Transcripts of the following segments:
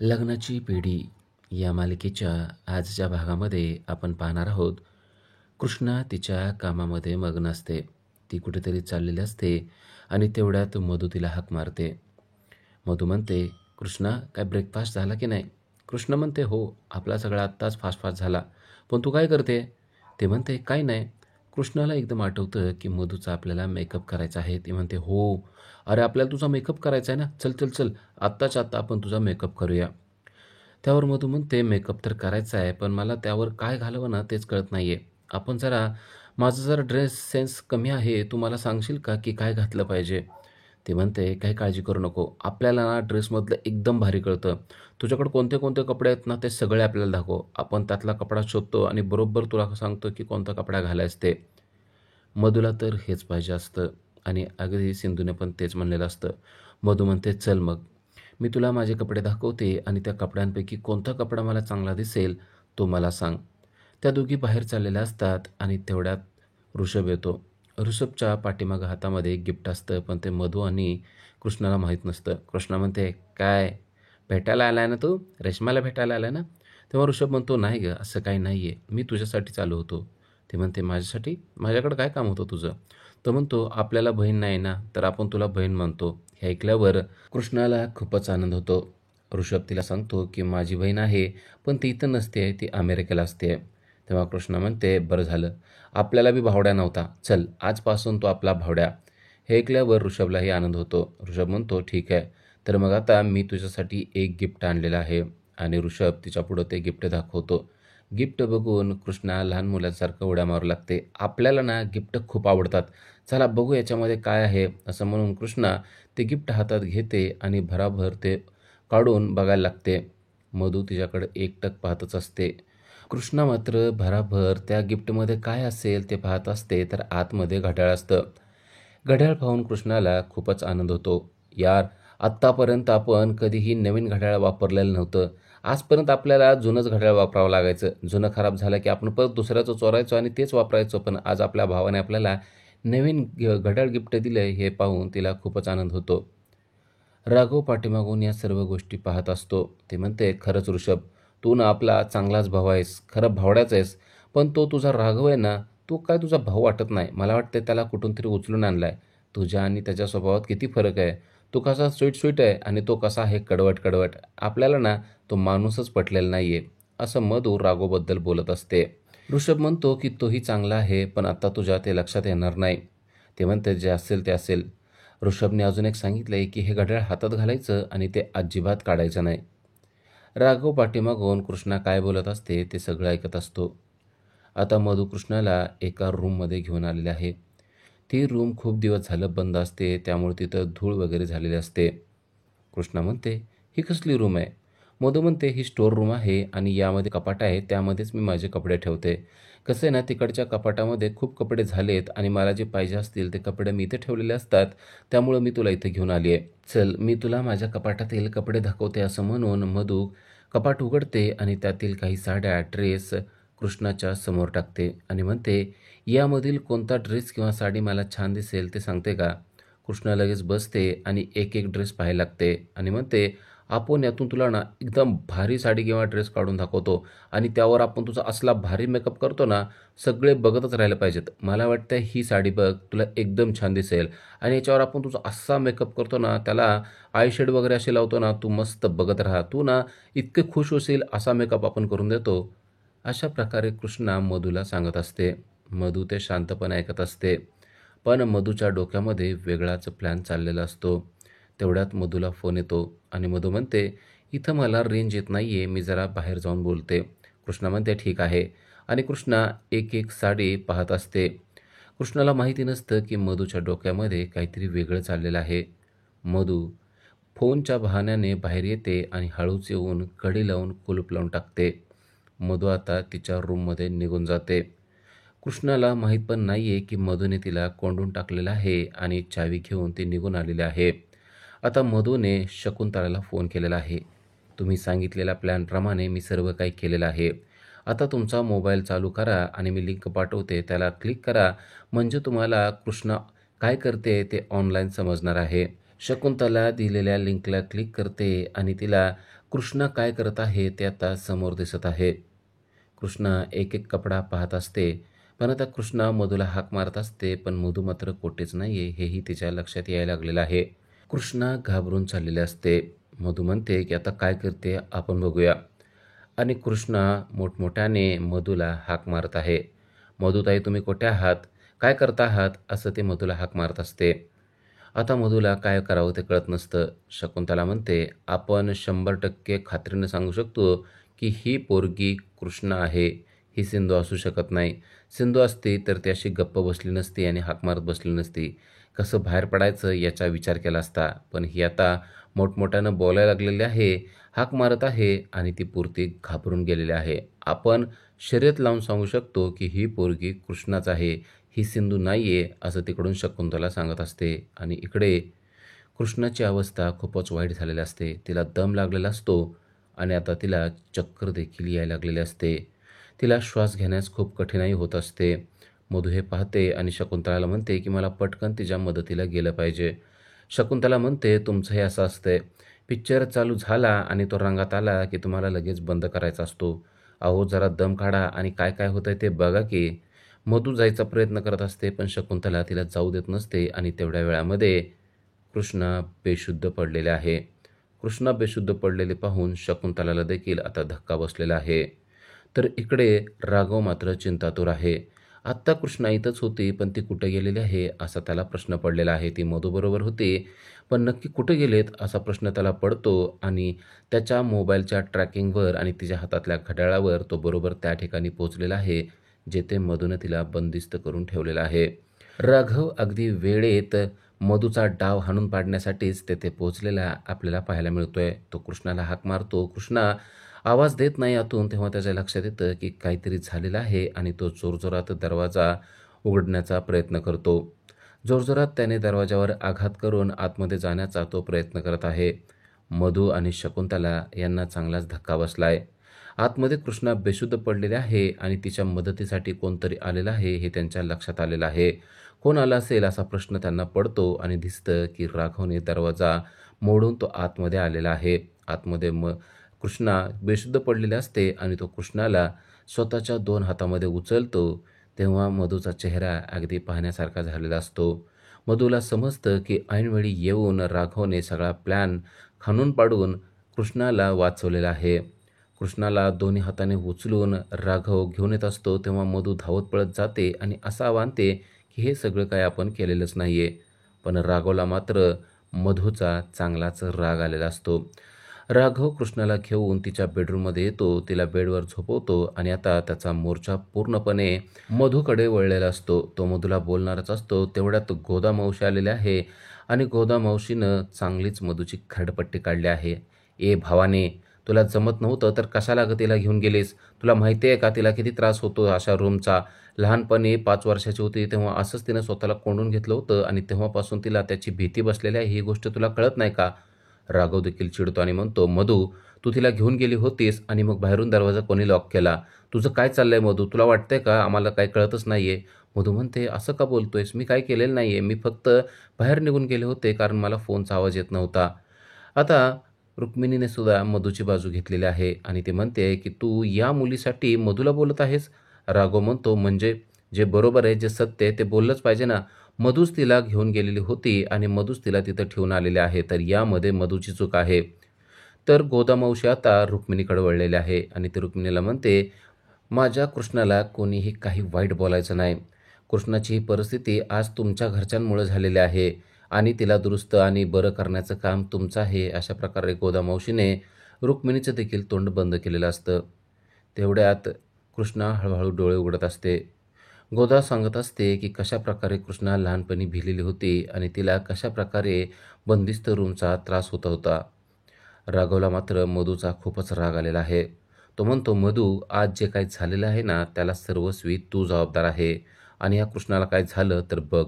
लग्नाची पेढी या मालिकेच्या आजच्या भागामध्ये आपण पाहणार आहोत. कृष्णा तिच्या कामामध्ये मग्न असते. ती कुठेतरी चाललेली असते आणि तेवढ्यात मधू तिला हाक मारते. मधू म्हणते, कृष्णा काय ब्रेकफास्ट झाला की नाही? कृष्ण म्हणते, हो आपला सगळा आत्ताच फास्ट फास्ट झाला. पण तू काय करते? ते म्हणते, काही नाही. कृष्णाला एकदम आठवतं की मधूचा आपल्याला मेकअप करायचा आहे. ती म्हणते, हो अरे आपल्याला तुझा मेकअप करायचा आहे ना, चल चल चल आत्ताच्या आत्ता आपण तुझा मेकअप करूया. त्यावर मधू म्हणते, मेकअप तर करायचा आहे पण मला त्यावर काय घालावं ना तेच कळत नाही आहे. आपण जरा माझं जरा ड्रेस सेन्स कमी आहे, तू मला सांगशील का की काय घातलं पाहिजे? ती म्हणते, काही काळजी करू नको, आपल्याला ना ड्रेसमधलं एकदम भारी कळतं. तुझ्याकडे कोणते कोणते कपडे आहेत ना ते सगळे आपल्याला दाखव. आपण त्यातला कपडा शोधतो आणि बरोबर तुला सांगतो की कोणता कपडा घालायचं ते. मधूला तर हेच पाहिजे असतं आणि अगदी सिंधूने पण तेच म्हणलेलं असतं. मधू म्हणते, चल मग मी तुला माझे कपडे दाखवते आणि त्या कपड्यांपैकी कोणता कपडा मला चांगला दिसेल तो मला सांग. त्या दोघी बाहेर चाललेल्या असतात आणि तेवढ्यात ऋषभ येतो. ऋषभच्या पाठीमागं हातामध्ये एक गिफ्ट असतं पण ते मधू आणि कृष्णाला माहीत नसतं. कृष्णा म्हणते, काय भेटायला आलाय ना तू? रेश्माला भेटायला आलाय ना? तेव्हा ऋषभ म्हणतो, नाही ग असं काही नाही आहे, मी तुझ्यासाठीच आलो होतो. ते म्हणते, माझ्यासाठी? माझ्याकडं काय काम होतं तुझं? तो म्हणतो, आपल्याला बहीण नाही ना तर आपण तुला बहीण मानतो. हे ऐकल्यावर कृष्णाला खूपच आनंद होतो. ऋषभ तिला सांगतो की माझी बहीण आहे पण ती इथं नसते, ती अमेरिकेला असते. तेव्हा कृष्णा म्हणते, बरं झालं, आपल्याला बी भावड्या नव्हता, चल आजपासून तो आपला भावड्या. हे ऐकल्यावर ऋषभलाही आनंद होतो. ऋषभ म्हणतो, ठीक आहे, तर मग आता मी तुझ्यासाठी एक गिफ्ट आणलेलं आहे. आणि ऋषभ तिच्यापुढं ते गिफ्ट दाखवतो. गिफ्ट बघून कृष्णा लहान मुलासारखं उड्या मारू लागते. आपल्याला ना गिफ्ट खूप आवडतात, चला बघू याच्यामध्ये काय आहे, असं म्हणून कृष्णा ते गिफ्ट हातात घेते आणि भराभर ते काढून बघायला लागते. मधू तिच्याकडे एकटक पाहतच असते. कृष्णा मात्र भराभर त्या गिफ्टमध्ये काय असेल ते पाहत असते, तर आतमध्ये घड्याळ असतं. घड्याळ पाहून कृष्णाला खूपच आनंद होतो. यार, आत्तापर्यंत आपण कधीही नवीन घड्याळ वापरलेलं नव्हतं. आजपर्यंत आपल्याला जुनंच घड्याळ वापरावं लागायचं. जुनं खराब झालं की आपण परत दुसऱ्याचं चोरायचो आणि तेच वापरायचो. पण आज आपल्या भावाने आपल्याला नवीन घड्याळ गिफ्ट दिलं हे पाहून तिला खूपच आनंद होतो. राघव पाठीमागून या सर्व गोष्टी पाहत असतो. ते म्हणते, खरंच ऋषभ, तू ना आपला चांगलाच भाऊ आहेस, खरं भावड्याच आहेस. पण तो तुझा राघव आहे ना, तो काय तुझा भाऊ वाटत नाही. मला वाटते त्याला कुठून तरी उचलून आणलाय. तुझ्या आणि त्याच्या स्वभावात किती फरक आहे. तो कसा स्वीट स्वीट आहे आणि तो कसा आहे कडवट कडवट. आपल्याला ना तो माणूसच पटलेला नाहीये, असं मधू राघवबद्दल बोलत असते. ऋषभ म्हणतो की तोही चांगला आहे पण आता तुझ्या ते लक्षात येणार नाही. ते म्हणते, जे असेल ते असेल. ऋषभने अजून एक सांगितलंय की हे घड्याळ हातात घालायचं आणि ते अजिबात काढायचं नाही. राघव पाठीमागून कृष्णा काय बोलत असते ते सगळं ऐकत असतो. आता मधू कृष्णाला एका रूममध्ये घेऊन आलेले आहे. ती रूम खूप दिवस झालं बंद असते, त्यामुळे तिथं धूळ वगैरे झालेली असते. कृष्णा म्हणते, ही कसली रूम आहे? मधू म्हणते, ही स्टोअर रूम आहे आणि यामध्ये कपाट आहे, त्यामध्येच मी माझे कपडे ठेवते. कसं आहे ना, तिकडच्या कपाटामध्ये खूप कपडे झालेत आणि मला जे पाहिजे असतील ते कपडे मी इथे ठेवलेले असतात, त्यामुळं मी तुला इथे घेऊन आली आहे. चल मी तुला माझ्या कपाटातील कपडे दाखवते, असं म्हणून मधू कपाट उघडते आणि त्यातील काही साड्या, ड्रेस कृष्णाच्या समोर टाकते आणि म्हणते, यामधील कोणता ड्रेस किंवा साडी मला छान दिसेल ते सांगते का? कृष्णा लगेच बसते आणि एक एक ड्रेस पाहायला लागते आणि म्हणते, आपण यातून तुला ना एकदम भारी साडी किंवा ड्रेस काढून दाखवतो आणि त्यावर आपण तुझा असला भारी मेकअप करतो ना, सगळे बघतच राहायला पाहिजेत. मला वाटतं ही साडी बघ, तुला एकदम छान दिसेल आणि याच्यावर आपण तुझा असा मेकअप करतो ना, त्याला आय शेड वगैरे असे लावतो ना, तू मस्त बघत राहा. तू ना इतके खुश होशील, असा मेकअप आपण करून देतो. अशा प्रकारे कृष्णा मधूला सांगत असते. मधू ते शांतपणे ऐकत असते. पण मधूच्या डोक्यामध्ये वेगळाच प्लॅन चाललेला असतो. तेवढ्यात मधूला फोन येतो आणि मधू म्हणते, इथं मला रेंज येत नाही आहे, मी जरा बाहेर जाऊन बोलते. कृष्णा म्हणते, ठीक आहे. आणि कृष्णा एक एक साडी पाहत असते. कृष्णाला माहिती नसतं की मधूच्या डोक्यामध्ये काहीतरी वेगळं चाललेलं आहे. मधू फोनच्या बहाण्याने बाहेर येते आणि हळूच येऊन कडी लावून कुलूप लावून टाकते. मधू आता तिच्या रूममध्ये निघून जाते. कृष्णाला माहीत पण नाही आहे की मधूने तिला कोंडून टाकलेलं आहे आणि चावी घेऊन ती निघून आलेली आहे. आता मधूने शकुंतलाला फोन केलेला आहे. तुम्ही सांगितलेल्या प्लॅनप्रमाणे मी सर्व काही केलेलं आहे. आता तुमचा मोबाईल चालू करा आणि मी लिंक पाठवते, त्याला क्लिक करा, म्हणजे तुम्हाला कृष्णा काय करते ते ऑनलाईन समजणार आहे. शकुंतला दिलेल्या लिंकला क्लिक करते आणि तिला कृष्णा काय करत आहे ते आता समोर दिसत आहे. कृष्णा एक एक कपडा पाहत असते, पण आता कृष्णा मधूला हाक मारत असते, पण मधू मात्र कोठेच नाहीये हेही तिच्या लक्षात यायला लागलेलं आहे. कृष्णा घाबरून चाललेले असते. मधू म्हणते की आता काय करते आपण बघूया. आणि कृष्णा मोठमोठ्याने मधूला हाक मारत आहे. मधुताई तुम्ही कुठे आहात? काय करता आहात? असं ते मधूला हाक मारत असते. आता मधूला काय करावं ते कळत नसतं. शकुंतला म्हणते आपण 100% खात्रीने सांगू शकतो की ही पोरगी कृष्णा आहे. ही सिंधू असू शकत नाही. सिंधू असती तर ती अशी गप्प बसली नसती आणि हाक मारत बसली नसती. कसं बाहेर पडायचं याचा विचार केला असता. पण ही आता मोठमोठ्यानं बोलायला लागलेली आहे, हाक मारत आहे आणि ती पोरगी घाबरून गेलेली आहे. आपण शर्यत लावून सांगू शकतो की ही पोरगी कृष्णाच आहे. ही सिंधू नाहीये असं तिकडून शकुंतला सांगत असते. आणि इकडे कृष्णाची अवस्था खूपच वाईट झालेली असते. तिला दम लागलेला असतो आणि आता तिला चक्कर देखील यायला लागलेली असते. तिला श्वास घेण्यास खूप कठीणाई होत असते. मधू हे पाहते आणि शकुंतलाला म्हणते की मला पटकन तिच्या मदतीला गेलं पाहिजे. शकुंतला म्हणते तुमचं हे असं असतंय, पिक्चर चालू झाला आणि तो रंगात आला की तुम्हाला लगेच बंद करायचा असतो. अहो जरा दम काढा आणि काय काय होतंय ते बघा की. मधू जायचा प्रयत्न करत असते, पण शकुंतला तिला जाऊ देत नसते आणि तेवढ्या वेळामध्ये कृष्णा बेशुद्ध पडलेले आहे. कृष्णा बेशुद्ध पडलेले पाहून शकुंतलाला देखील आता धक्का बसलेला आहे. तर इकडे राघव मात्र चिंतातूर आहे. आत्ता कृष्णा इथंच होती, पण ती कुठे गेलेली आहे असा त्याला प्रश्न पडलेला आहे. ती मधूबरोबर होती, पण नक्की कुठे गेलेत असा प्रश्न त्याला पडतो आणि त्याच्या मोबाईलच्या ट्रॅकिंगवर आणि तिच्या हातातल्या घड्याळावर तो बरोबर त्या ठिकाणी पोहोचलेला आहे, जेथे मधूनं तिला बंदिस्त करून ठेवलेलं आहे. राघव अगदी वेळेत मधूचा डाव हाणून पाडण्यासाठीच तेथे पोहोचलेला आपल्याला पाहायला मिळतोय. तो कृष्णाला हाक मारतो. कृष्णा आवाज देत नाही आतून. तेव्हा त्याच्या लक्षात येतं की काहीतरी झालेलं आहे आणि तो जोरजोरात दरवाजा उघडण्याचा प्रयत्न करतो. जोरजोरात त्याने दरवाजावर आघात करून आतमध्ये जाण्याचा तो प्रयत्न करत आहे. मधू आणि शकुंतला यांना चांगलाच धक्का बसलाय. आतमध्ये कृष्णा बेशुद्ध पडलेले आहे आणि तिच्या मदतीसाठी कोणतरी आलेलं आहे हे त्यांच्या लक्षात आलेलं आहे. कोण आला असेल असा प्रश्न त्यांना पडतो आणि दिसतं की राघवने दरवाजा मोडून तो आतमध्ये आलेला आहे. आतमध्ये कृष्णा बेशुद्ध पडलेले असते आणि तो कृष्णाला स्वतःच्या 2 हातामध्ये उचलतो. तेव्हा मधूचा चेहरा अगदी पाहण्यासारखा झालेला असतो. मधूला समजतं की ऐनवेळी येऊन राघवने सगळा प्लॅन खाणून पाडून कृष्णाला वाचवलेला आहे. कृष्णाला दोन्ही हाताने उचलून राघव घेऊन येत असतो, तेव्हा मधू धावत पळत जाते आणि असा मानते की हे सगळं काय आपण केलेलंच नाहीये. पण राघवला मात्र मधूचा चांगलाच राग आलेला असतो. राघव कृष्णाला घेऊन तिच्या बेडरूममध्ये येतो, तिला बेडवर झोपवतो आणि आता त्याचा मोर्चा पूर्णपणे मधूकडे वळलेला असतो. तो मधूला बोलणारच असतो. तेवढ्यात गोदा मावशी आलेले आहे आणि गोदा मावशीनं चांगलीच मधूची खरडपट्टी काढली आहे. ए भावाने, तुला जमत नव्हतं तर कशाला ग तिला घेऊन गेलीस? तुला माहिती आहे का तिला किती त्रास होतो अशा रूमचा? लहानपणी 5 वर्षाची होती तेव्हा असंच तिनं स्वतःला कोंडून घेतलं होतं आणि तेव्हापासून तिला त्याची भीती बसलेली आहे. ही गोष्ट तुला कळत नाही का? राघव देखील चिडतो आणि म्हणतो, मधू तू तिला घेऊन गेली होतीस आणि मग बाहेरून दरवाजा कोणी लॉक केला? तुझं काय चाललंय मधू? तुला वाटतंय का आम्हाला काही कळतच नाहीये? मधू म्हणते, असं का बोलतोयस? मी काय केलेलं नाहीये. मी फक्त बाहेर निघून गेले होते कारण मला फोनचा आवाज येत नव्हता. आता रुक्मिणीने सुद्धा मधूची बाजू घेतलेली आहे आणि ती म्हणते की तू या मुलीसाठी मधूला बोलत आहेस? राघव म्हणतो, म्हणजे जे बरोबर आहे, जे सत्य आहे ते बोललंच पाहिजे ना. मधूच तिला घेऊन गेलेली होती आणि मधूच तिला तिथं ठेवून आलेले आहे, तर यामध्ये मधूची चूक आहे. तर गोदामावशी आता रुक्मिणीकडे वळलेले आहे आणि ती रुक्मिणीला म्हणते, माझ्या कृष्णाला कोणीही काही वाईट बोलायचं नाही. कृष्णाची ही परिस्थिती आज तुमच्या घरच्यांमुळे झालेली आहे आणि तिला दुरुस्त आणि बरं करण्याचं काम तुमचं आहे. अशा प्रकारे गोदामावशीने रुक्मिणीचं देखील तोंड बंद केलेलं असतं. तेवढ्यात कृष्णा हळूहळू डोळे उघडत असते. गोदा सांगत असते की कशाप्रकारे कृष्णा लहानपणी भिलेली होती आणि तिला कशाप्रकारे बंदिस्त रूमचा त्रास होत होता. राघवला मात्र मधूचा खूपच राग आलेला आहे. तो म्हणतो, मधू आज जे काही झालेलं आहे ना त्याला सर्वस्वी तू जबाबदार आहे आणि या कृष्णाला काय झालं तर बघ.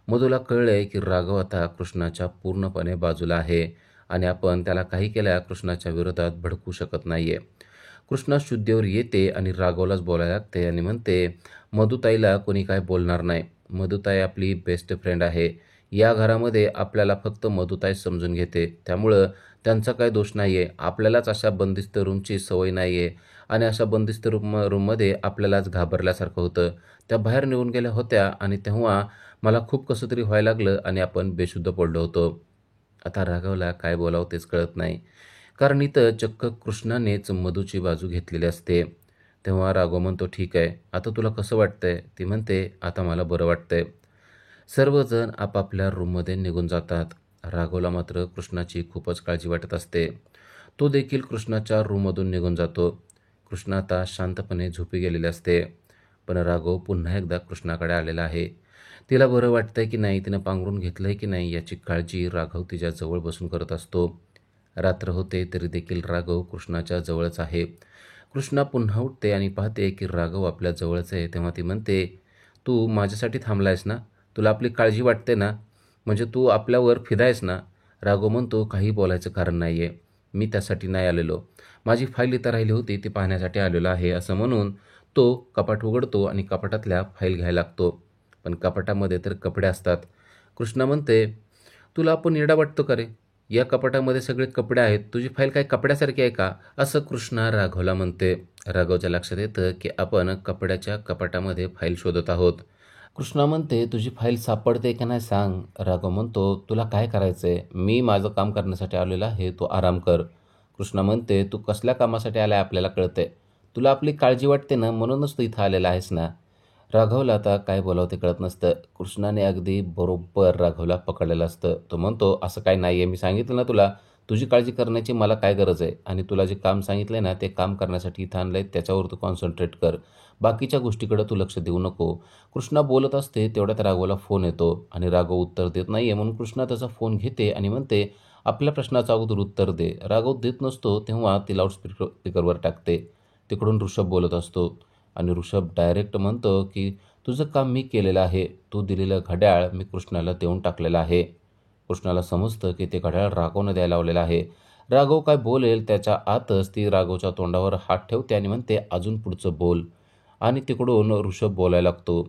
मधूला कळलंय की राघव आता कृष्णाच्या पूर्णपणे बाजूला आहे आणि आपण त्याला काही केल्या कृष्णाच्या विरोधात भडकू शकत नाहीये. कृष्णा शुद्धीवर येते आणि राघवलाच बोलायला लागते आणि म्हणते, मधुताईला कोणी काय बोलणार नाही. मधुताई आपली बेस्ट फ्रेंड आहे. या घरामध्ये आपल्याला फक्त मधुताई समजून घेते, त्यामुळं त्यांचा काही दोष नाही आहे. आपल्यालाच अशा बंदिस्त रूमची सवय नाही आहे आणि अशा बंदिस्त रूममध्ये आपल्यालाच घाबरल्यासारखं होतं. त्या बाहेर निघून गेल्या होत्या आणि तेव्हा मला खूप कसं तरी व्हायला लागलं आणि आपण बेशुद्ध पडलो होतो. आता राघवला काय बोलावं तेच कळत नाही, कारण इथं चक्क कृष्णानेच मधूची बाजू घेतलेली असते. तेव्हा राघव म्हणतो, ठीक आहे, आता तुला कसं वाटतंय? ती म्हणते, आता मला बरं वाटतंय. सर्वजण आपापल्या रूममध्ये निघून जातात. राघवला मात्र कृष्णाची खूपच काळजी वाटत असते. तो देखील कृष्णाच्या रूममधून निघून जातो. कृष्णा आता शांतपणे झोपी गेलेले असते. पण राघव पुन्हा एकदा कृष्णाकडे आलेला आहे. तिला बरं वाटतंय की नाही, तिनं पांघरून घेतलंय की नाही याची काळजी राघव तिच्या जवळ बसून करत असतो. रात्र होते तरी देखील राघव कृष्णाच्या जवळच आहे. कृष्णा पुन्हा उठते आणि पाहते की राघव आपल्या जवळच आहे. तेव्हा ती म्हणते, तू माझ्यासाठी थांबलायस ना? तुला आपली काळजी वाटते ना? म्हणजे तू आपल्यावर फिदायस ना? राघव म्हणतो, काही बोलायचं कारण नाही आहे. मी त्यासाठी नाही आलेलो. माझी फाईल इथं राहिली होती, ती पाहण्यासाठी आलेलो आहे. असं म्हणून तो कपाट उघडतो आणि कपाटातल्या फाईल घ्यायला लागतो. पण कपाटामध्ये तर कपडे असतात. कृष्णा म्हणते, तुला आपण येडा वाटतो का रे? या कपाटामध्ये सगळे कपडे आहेत. तुझी फाईल काय कपड्यासारखी आहे का? असं कृष्णा राघवला म्हणते. राघवच्या लक्षात येतं की आपण कपड्याच्या कपाटामध्ये फाईल शोधत आहोत. कृष्णा म्हणते, तुझी फाईल सापडते का नाही सांग. राघव म्हणतो, तुला काय करायचंय? मी माझं काम करण्यासाठी आलेलो आहे, तू आराम कर. कृष्णा म्हणते, तू कसल्या कामासाठी आलाय आपल्याला कळतंय. तुला आपली काळजी वाटते ना, म्हणूनच तू इथं आलेला आहेस ना. राघवला आता काय बोलावं ते कळत नसतं. कृष्णाने अगदी बरोबर राघवला पकडलेलं असतं. तो म्हणतो, असं काय नाही आहे, मी सांगितलं ना तुला, तुझी काळजी करण्याची मला काय गरज आहे आणि तुला जे काम सांगितलं आहे ना, ते काम करण्यासाठी इथं आणलं आहे, त्याच्यावर तू कॉन्सन्ट्रेट कर. बाकीच्या गोष्टीकडे तू लक्ष देऊ नको. कृष्णा बोलत असते तेवढ्यात राघवला फोन येतो आणि राघव उत्तर देत नाही आहे, म्हणून कृष्णा त्याचा फोन घेते आणि म्हणते, आपल्या प्रश्नाचं अगोदर उत्तर दे. राघव देत नसतो तेव्हा ती स्पीकरवर टाकते. तिकडून ऋषभ बोलत असतो आणि ऋषभ डायरेक्ट म्हणतो की तुझं काम मी केलेलं आहे. तू दिलेलं घड्याळ मी कृष्णाला देऊन टाकलेलं आहे. कृष्णाला समजतं की ते घड्याळ राघवनं द्यायला लावलेलं आहे. राघव काय बोलेल त्याच्या आतच ती राघवच्या तोंडावर हात ठेवते आणि म्हणते, अजून पुढचं बोल. आणि तिकडून ऋषभ बोलायला लागतो.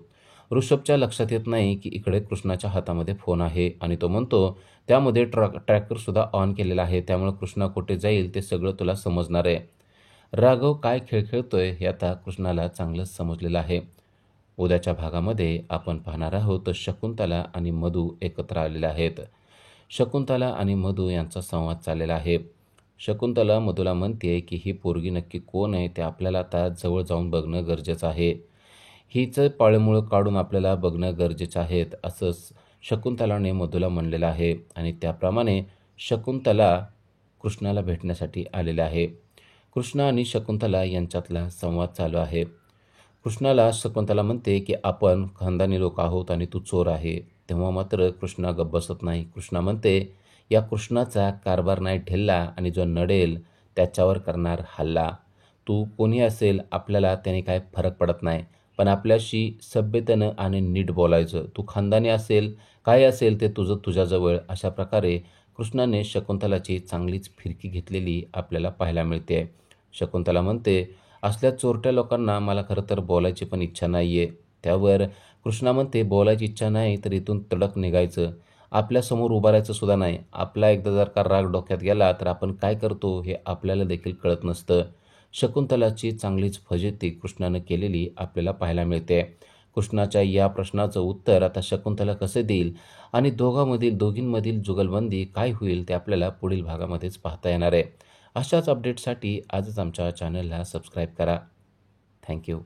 ऋषभच्या लक्षात येत नाही की इकडे कृष्णाच्या हातामध्ये फोन आहे आणि तो म्हणतो, त्यामध्ये ट्रॅकरसुद्धा ऑन केलेला आहे, त्यामुळे कृष्णा कुठे जाईल ते सगळं तुला समजणार आहे. राघव काय खेळ खेळतोय हे आता कृष्णाला चांगलंच समजलेलं आहे. उद्याच्या भागामध्ये आपण पाहणार आहोत शकुंतला आणि मधू एकत्र आलेले आहेत. शकुंतला आणि मधू यांचा संवाद चाललेला आहे. शकुंतला मधूला म्हणते की ही पोरगी नक्की कोण आहे ते आपल्याला आता जवळ जाऊन बघणं गरजेचं आहे. हिचं पाळमुळं काढून आपल्याला बघणं गरजेचं आहे, असं शकुंतलाने मधूला म्हणलेलं आहे आणि त्याप्रमाणे शकुंतला कृष्णाला भेटण्यासाठी आलेले आहे. कृष्णा आणि शकुंतला यांच्यातला संवाद चालू आहे. कृष्णाला शकुंतला म्हणते की आपण खानदानी लोक आहोत आणि तू चोर आहे. तेव्हा मात्र कृष्णा गप्प बसत नाही. कृष्णा म्हणते, या कृष्णाचा कारभार नाही ढिल्ला आणि जो नडेल त्याच्यावर करणार हल्ला. तू कोणी असेल आपल्याला त्याने काय फरक पडत नाही, पण आपल्याशी सभ्यतेनं आणि नीट बोलायचं. तू खानदानी असेल काय असेल ते तुझं तुझ्याजवळ. अशा प्रकारे कृष्णाने शकुंतलाची चांगलीच फिरकी घेतलेली आपल्याला पाहायला मिळते. शकुंतला म्हणते, असल्या चोरट्या लोकांना मला खरं तर बोलायची पण इच्छा नाही आहे. त्यावर कृष्णा म्हणते, बोलायची इच्छा नाही तर इथून तडक निघायचं. आपल्यासमोर उभारायचं सुद्धा नाही. आपला एकदा जर का राग डोक्यात गेला तर आपण काय करतो हे आपल्याला देखील कळत नसतं. शकुंतलाची चांगलीच फजिती कृष्णानं केलेली आपल्याला पाहायला मिळते. कृष्णाच्या या प्रश्नाचं उत्तर आता शकुंतला कसे देईल आणि दोघींमधील जुगलबंदी काय होईल ते आपल्याला पुढील भागामध्येच पाहता येणार आहे. अशाच अपडेटसाठी आजच आमच्या चॅनलला सबस्क्राईब करा. थँक्यू.